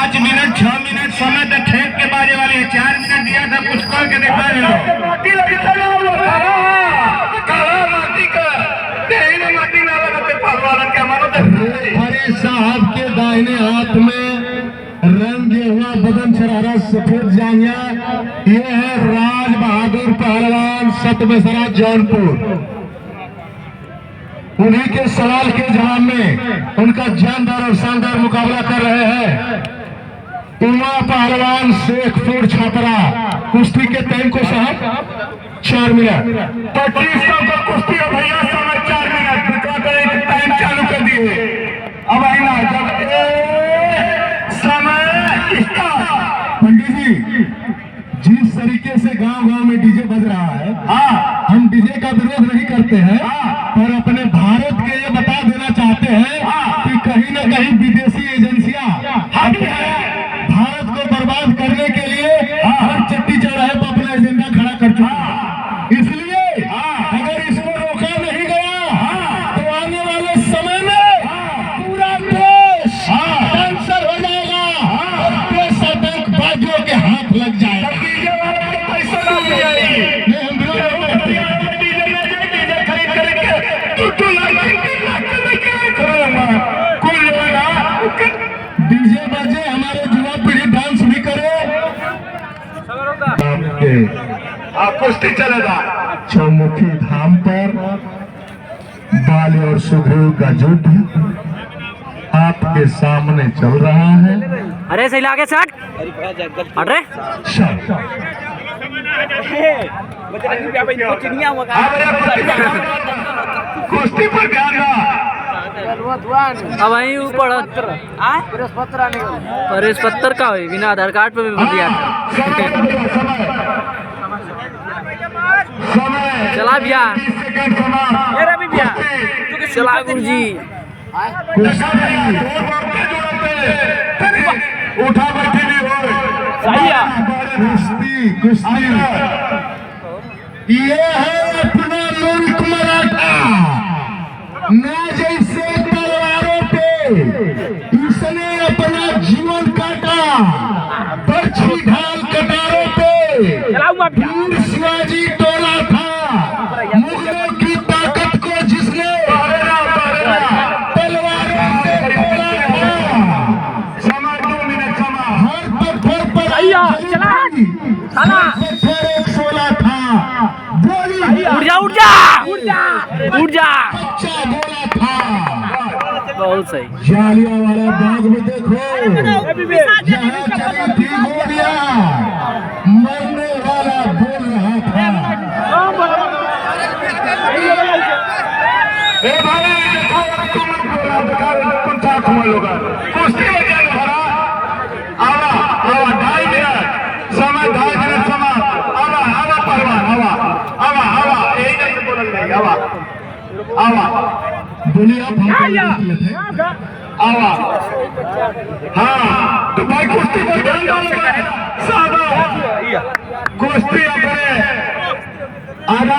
5 minute 6 minute समय तो ठेक के बाजे वाले 4 मिनट दिया था, कुछ करके दिखा रहे हो। अरे साहब के दाहिने हाथ में रंगे हुआ बदन शरारा सफेद जांघिया, ये है राज बहादुर पहलवान सतबसरा जौनपुर। उन्हीं के सवाल के जवाब में उनका जानदार और शानदार मुकाबला कर रहे हैं उमा पहलवान शेखपुर छापरा। कुश्ती के टाइम को साहब 4 मिनट 2500 का कुश्ती है भैया, समय 4 मिनट टाइम चालू कर दिए। अब आईना समय पंडित जी, जिस तरीके से गांव-गांव में डीजे बज रहा है, हाँ हम डीजे का विरोध नहीं करते हैं, पर अपने भारत के ये बता देना चाहते हैं कि कहीं न कहीं विदेशी एजेंसियां भारत को बर्बाद करने के लिए हर चट्टी चौराहे पर अपना एजेंडा खड़ा कर चुका है। इसलिए अगर इसको रोका नहीं गया तो आने वाले समय में पूरा देश कैंसर हो जाएगा और देश आतंकवादियों के हाथ लग जाएगा। पैसा ना दिया डीजे बजे, हमारे युवा पीढ़ी डांस भी करे। कुश्ती चलेगा चौमुखी धाम पर बाली और सुग्रीव का युद्ध आपके सामने चल रहा है। अरे सही लागे सट अरे कुश्ती पर ध्यान दो। अब वहीं ऊपर परेश पत्थर का हुई बिना आधार कार्ड पे भी बन दिया था। चला भैया चला गुरुजी। उठा बैठी भी हो कुश्ती ये है अपना मुल्क मराठा। ना जैसे तलवारों पे इसने अपना जीवन काटा, बर्छी ढाल कटारों पे वीर शिवाजी टोला था। मुगलों की ताकत को जिसने तलवारों से तोड़ा था। समय 2 मिनट समय। हर पत्थर पर पत्थर एक शोला था। बोली उठ जा उठ जा उठ जा। बच्चा बोला था। बहुत सही। जालियांवाला बाग में देखो, जहाँ चली थी गोलियां, मरने वाला बोल रहा था। ए भाई देखो तुम तुम साथ में लोग कुश्ती बजा भरा। आवा आवा 2.5 मिनट समय 2.5 मिनट समय। आवा आवा पहलवान आवा आवा आवा यही जैसे बोलल नहीं। आवा आवा बोलिए आप आवा। हाँ तो भाई कुश्ती पर ध्यान डालो। सादा कुश्ती अपने आधा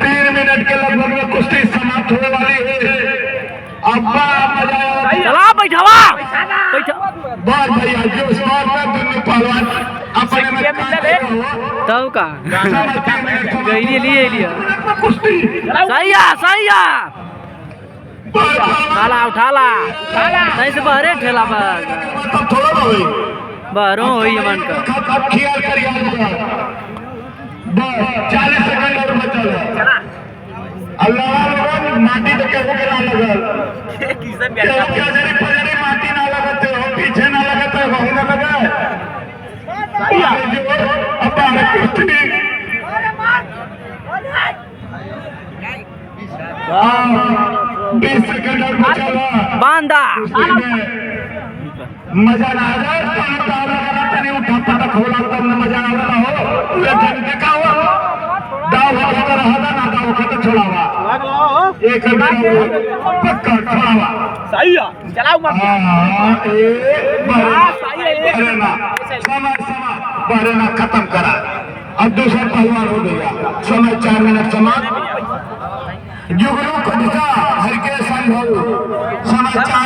3 मिनट के लगभग में कुश्ती समाप्त होने वाली है। अब मजा चला बैठावा बात भैया जो स्कोर में दोनों पहलवान अपने में तब का गई लिए कुश्ती सही है उठाला उठाला नहीं से बहरे ठेला पर तब थोड़ा भाई बहरों हुई मन का। अब खियाल कर याद होगा। बस 40 सेकंड और बचा है। अल्लाह माटी तो कहू के ना लगल पजरी माटी ना लगते हो, पीछे ना लगते हो, ना लगे। अब कुश्ती 20 सेकंड और बचा बांधा मजा ना आ जाए। उठा पटक होला तब न मजा आता हो। देखा हो दाव खाता रहा ना दाव खाता छोड़ावा एक पक्का छोड़ावा सही है चलाओ मत। बहरेना खत्म करा। अब दूसरा पहलवान हो गया। समय 4 मिनट समाप्त। जुगनू को दिशा हरके संभव समय 4